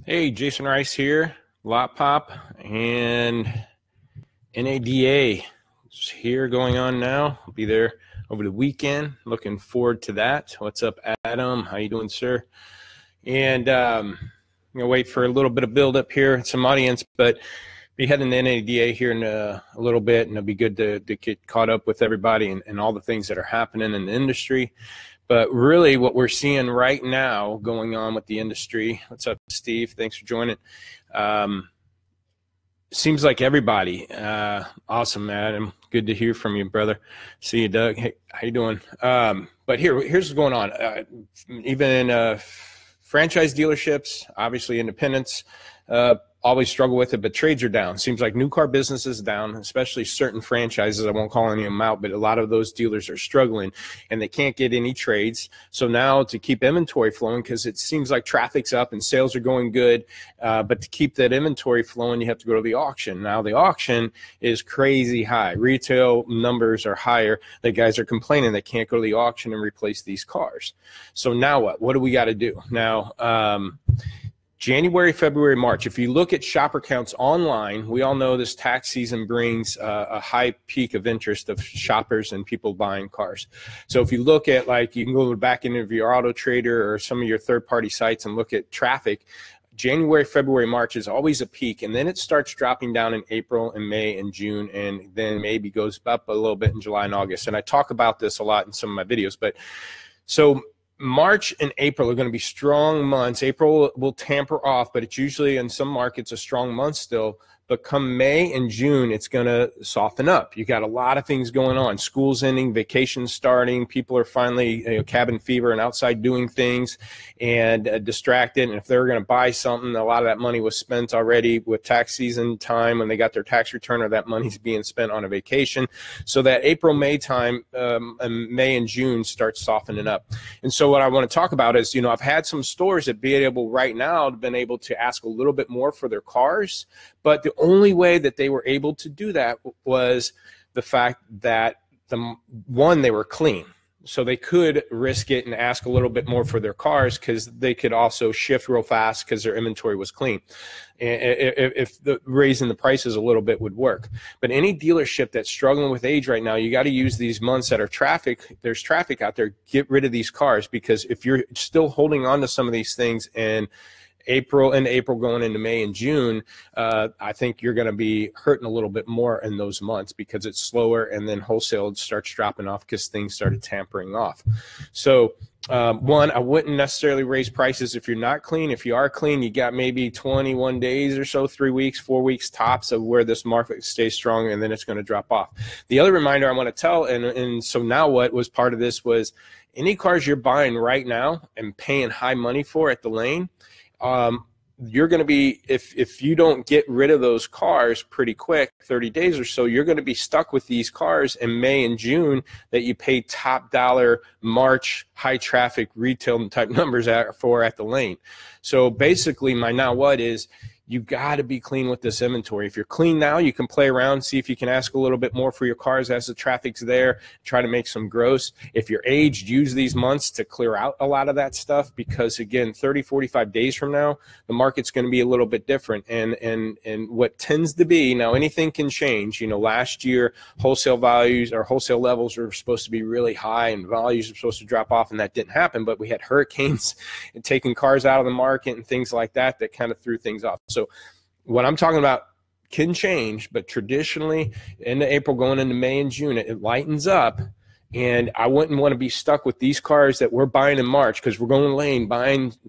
Hey, Jasen Rice here, Lotpop and NADA is here going on now. I'll be there over the weekend. Looking forward to that. What's up, Adam? How you doing, sir? And I'm gonna wait for a little bit of build up here, some audience, but be heading to NADA here in a little bit, and it'll be good to get caught up with everybody and all the things that are happening in the industry. But really what we're seeing right now going on with the industry, what's up, Steve? Thanks for joining. Seems like everybody, awesome, Adam. Good to hear from you, brother. See you, Doug. Hey, how you doing? But here's what's going on. Even in franchise dealerships, obviously independents, always struggle with it, but trades are down. Seems like new car business is down, especially certain franchises. I won't call any of them out, but a lot of those dealers are struggling and they can't get any trades. So now to keep inventory flowing, because it seems like traffic's up and sales are going good, but to keep that inventory flowing, you have to go to the auction. Now the auction is crazy high. Retail numbers are higher. The guys are complaining they can't go to the auction and replace these cars. So now what? What do we got to do? Now, January, February, March. If you look at shopper counts online, we all know this tax season brings a high peak of interest of shoppers and people buying cars. So if you look at, like, you can go back into your Auto Trader or some of your third-party sites and look at traffic. January, February, March is always a peak, and then it starts dropping down in April and May and June, and then maybe goes up a little bit in July and August. And I talk about this a lot in some of my videos, but so March and April are going to be strong months. April will tamper off, but it's usually in some markets a strong month still. But come May and June, it's going to soften up. You got a lot of things going on. School's ending, vacations starting. People are finally, cabin fever and outside doing things and distracted. And if they're going to buy something, a lot of that money was spent already with tax season time when they got their tax return, or that money's being spent on a vacation. So that April, May time, May and June starts softening up. And so what I want to talk about is, I've had some stores that be able right now have been able to ask a little bit more for their cars, but the only way that they were able to do that was the fact that they were clean. So they could risk it and ask a little bit more for their cars because they could also shift real fast because their inventory was clean. If raising the prices a little bit would work. But any dealership that's struggling with age right now, you got to use these months that are there's traffic out there, get rid of these cars, because if you're still holding on to some of these things and April going into May and June, I think you're going to be hurting a little bit more in those months because it's slower, and then wholesale starts dropping off because things started tampering off. So one, I wouldn't necessarily raise prices if you're not clean. If you are clean, you got maybe 21 days or so, 3 weeks, 4 weeks tops of where this market stays strong, and then it's going to drop off. The other reminder I want to tell, and so now what was part of this was any cars you're buying right now and paying high money for at the lane, you're going to be, if you don't get rid of those cars pretty quick, 30 days or so, you're going to be stuck with these cars in May and June that you pay top dollar March high traffic retail type numbers for at the lane. So basically my now what is, you got to be clean with this inventory. If you're clean now, you can play around, see if you can ask a little bit more for your cars as the traffic's there, try to make some gross. If you're aged, use these months to clear out a lot of that stuff, because again, 30, 45 days from now, the market's going to be a little bit different. And what tends to be, now anything can change. Last year, wholesale values or wholesale levels were supposed to be really high and values are supposed to drop off, and that didn't happen. But we had hurricanes and taking cars out of the market and things like that that kind of threw things off. So what I'm talking about can change, but traditionally into April going into May and June, it lightens up. And I wouldn't want to be stuck with these cars that we're buying in March because we're going lane,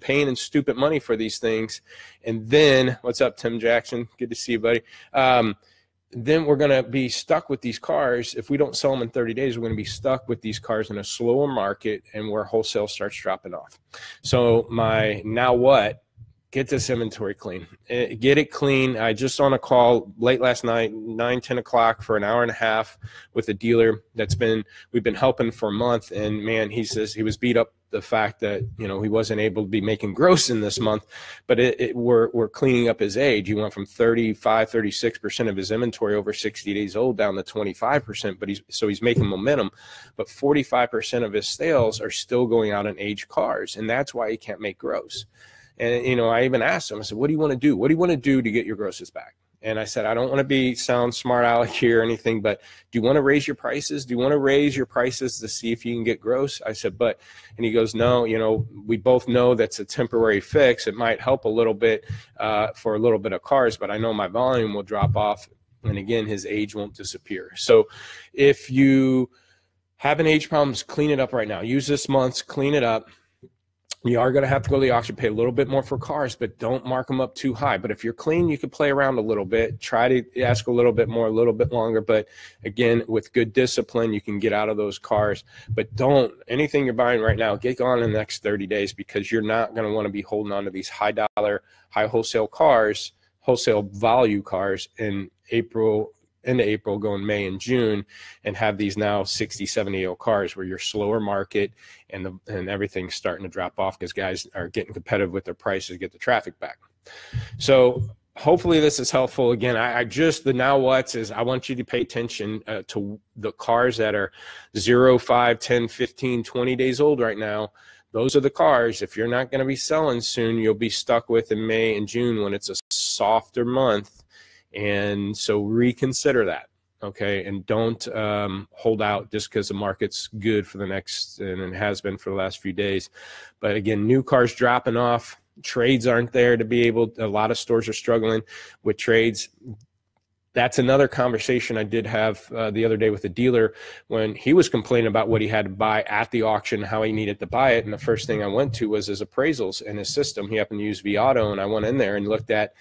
paying in stupid money for these things. And then, what's up, Tim Jackson? Good to see you, buddy. Then we're going to be stuck with these cars. If we don't sell them in 30 days, we're going to be stuck with these cars in a slower market and where wholesale starts dropping off. So my now what? Get this inventory clean. Get it clean. I just on a call late last night, 9, 10 o'clock for an hour and a half with a dealer we've been helping for a month. And man, he says he was beat up the fact that, he wasn't able to be making gross in this month, but we're cleaning up his age. He went from 35, 36% of his inventory over 60 days old down to 25%, but he's making momentum, but 45% of his sales are still going out in aged cars. And that's why he can't make gross. And, you know, I even asked him, I said, what do you want to do? What do you want to do to get your grosses back? And I said, I don't want to sound smart aleck here or anything, but do you want to raise your prices? Do you want to raise your prices to see if you can get gross? I said, and he goes, no, you know, we both know that's a temporary fix. It might help a little bit for a little bit of cars, but I know my volume will drop off. And again, his age won't disappear. So if you have an age problem, clean it up right now. Use this month, clean it up. You are going to have to go to the auction, pay a little bit more for cars, but don't mark them up too high. But if you're clean, you can play around a little bit, try to ask a little bit more, a little bit longer. But again, with good discipline, you can get out of those cars. But anything you're buying right now, get on in the next 30 days, because you're not going to want to be holding on to these high dollar, high wholesale cars, wholesale value cars in into April, going May and June, and have these now 60, 70 cars where you're slower market and everything's starting to drop off because guys are getting competitive with their prices to get the traffic back. So hopefully this is helpful. Again, the now what's is I want you to pay attention to the cars that are 0, 5, 10, 15, 20 days old right now. Those are the cars, if you're not going to be selling soon, you'll be stuck with in May and June when it's a softer month. And so reconsider that, okay? And don't hold out just because the market's good for the next, and it has been for the last few days. But again, new cars dropping off, trades aren't there to be able, a lot of stores are struggling with trades. That's another conversation I did have the other day with a dealer when he was complaining about what he had to buy at the auction, how he needed to buy it. And the first thing I went to was his appraisals and his system. He happened to use vAuto, and I went in there and looked at,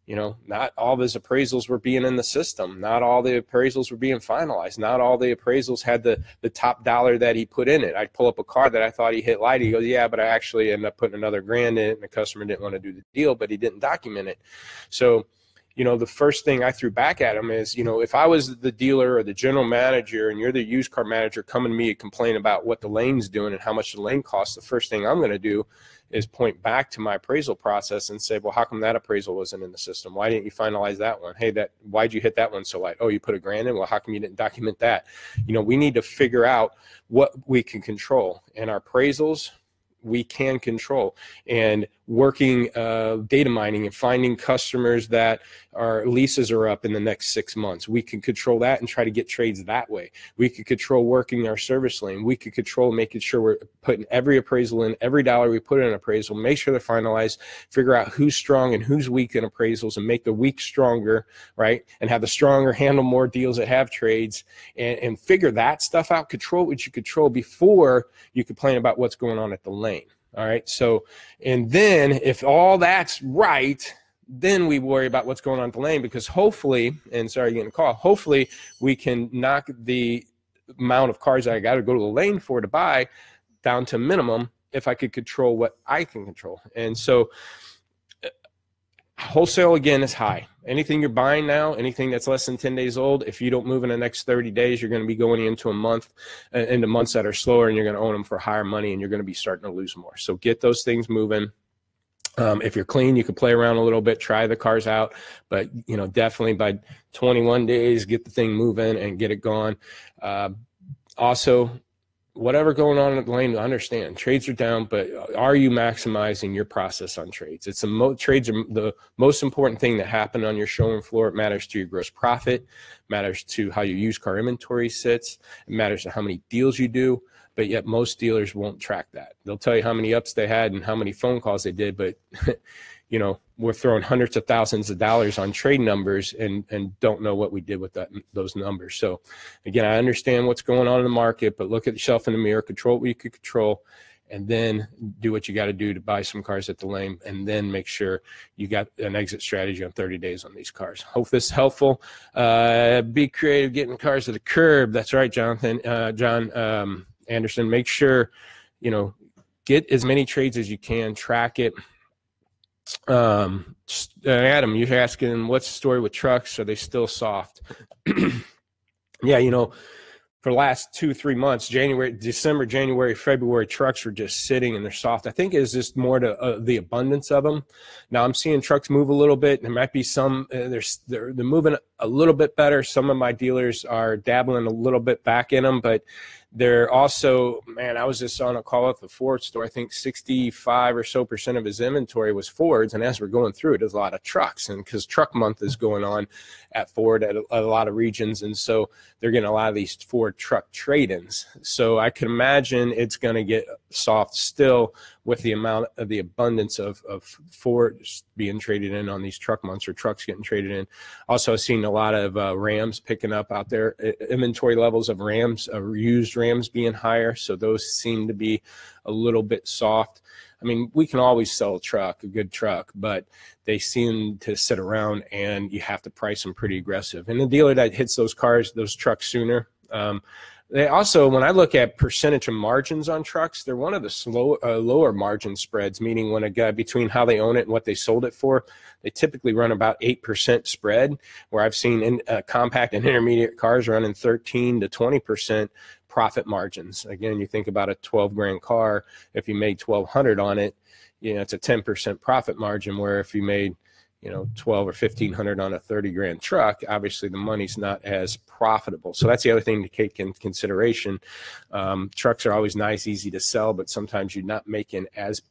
you know, not all of his appraisals were being in the system. Not all the appraisals were being finalized. Not all the appraisals had the top dollar that he put in it. I'd pull up a car that I thought he hit light. He goes, yeah, but I actually ended up putting another grand in it, and the customer didn't want to do the deal, but he didn't document it. So, you know, the first thing I threw back at him is, you know, if I was the dealer or the general manager and you're the used car manager coming to me and complain about what the lane's doing and how much the lane costs, the first thing I'm going to do is point back to my appraisal process and say, well, how come that appraisal wasn't in the system? Why didn't you finalize that one? Hey, why'd you hit that one so light? Oh, you put a grand in? Well, how come you didn't document that? You know, we need to figure out what we can control, and our appraisals we can control, and working data mining and finding customers that our leases are up in the next 6 months. We can control that and try to get trades that way. We could control working our service lane. We could control making sure we're putting every appraisal in, every dollar we put in an appraisal, make sure they're finalized, figure out who's strong and who's weak in appraisals, and make the weak stronger, right? And have the stronger handle more deals that have trades, and figure that stuff out. Control what you control before you complain about what's going on at the lane. All right. So, and then if all that's right, then we worry about what's going on at the lane, because hopefully, and sorry, getting a call, hopefully we can knock the amount of cars that I got to go to the lane for to buy down to minimum if I could control what I can control. And so wholesale, again, is high. Anything you're buying now, anything that's less than 10 days old, if you don't move in the next 30 days, you're going to be going into into months that are slower, and you're going to own them for higher money, and you're going to be starting to lose more. So get those things moving. If you're clean, you can play around a little bit, try the cars out, but you know, definitely by 21 days, get the thing moving and get it gone. Also, whatever going on in the lane, understand trades are down, but are you maximizing your process on trades? It's trades are the most important thing that happen on your showroom floor. It matters to your gross profit, matters to how your used car inventory sits, it matters to how many deals you do. But yet most dealers won't track that. They'll tell you how many ups they had and how many phone calls they did, but you know, we're throwing hundreds of thousands of dollars on trade numbers and don't know what we did with those numbers. So again, I understand what's going on in the market, but look at yourself in the mirror, control what you could control, and then do what you got to do to buy some cars at the lane, and then make sure you got an exit strategy on 30 days on these cars. Hope this is helpful. Be creative, getting cars to the curb. That's right, Jonathan, John Anderson. Make sure, you know, get as many trades as you can, track it. Adam, you're asking, what's the story with trucks? Are they still soft? Yeah, you know, for the last 2-3 months, December, January, February, trucks were just sitting and they're soft. I think it's just more to the abundance of them. Now I'm seeing trucks move a little bit. There might be some, they're moving a little bit better. Some of my dealers are dabbling a little bit back in them, but they're also, man, I was just on a call with the Ford store. I think 65% or so of his inventory was Fords. And as we're going through it, there's a lot of trucks. And because truck month is going on at Ford at a lot of regions. And so they're getting a lot of these Ford truck trade-ins. So I can imagine it's going to get soft still with the amount of the abundance of Fords being traded in on these truck months, or trucks getting traded in. Also, I've seen a lot of Rams picking up out there. Inventory levels of Rams, used Rams being higher, so those seem to be a little bit soft. I mean, we can always sell a good truck, but they seem to sit around and you have to price them pretty aggressive. And the dealer that hits those trucks sooner, they also, when I look at percentage of margins on trucks, they're one of the lower margin spreads, meaning when a guy between how they own it and what they sold it for, they typically run about 8% spread, where I've seen compact and intermediate cars running 13 to 20% profit margins. Again, you think about a 12 grand car, if you made 1,200 on it, you know, it's a 10% profit margin, where if you made, you know, 12 or 1,500 on a 30 grand truck, obviously the money's not as profitable. So that's the other thing to take in consideration. Trucks are always nice, easy to sell, but sometimes you're not making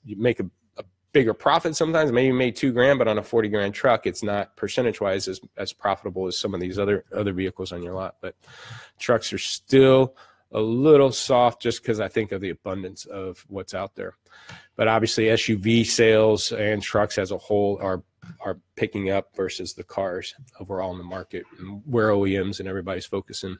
you make a bigger profit sometimes. Maybe you made 2 grand, but on a 40 grand truck, it's not percentage-wise as profitable as some of these other vehicles on your lot. But trucks are still a little soft just because I think of the abundance of what's out there. But obviously SUV sales and trucks as a whole are picking up versus the cars overall in the market, and where OEMs and everybody's focusing.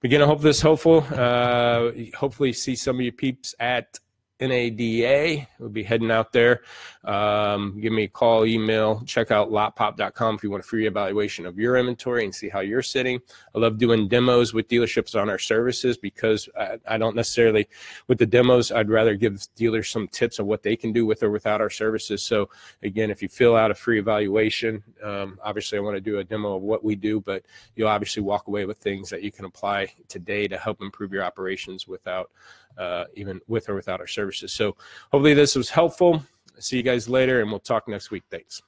Again, I hope this is helpful. Hopefully see some of you peeps at NADA. We'll be heading out there. Give me a call, email, check out lotpop.com if you want a free evaluation of your inventory and see how you're sitting. I love doing demos with dealerships on our services, because I don't necessarily, with the demos, I'd rather give dealers some tips of what they can do with or without our services. So again, if you fill out a free evaluation, obviously I want to do a demo of what we do, but you'll obviously walk away with things that you can apply today to help improve your operations without even with or without our services. So hopefully this was helpful. See you guys later, and we'll talk next week. Thanks.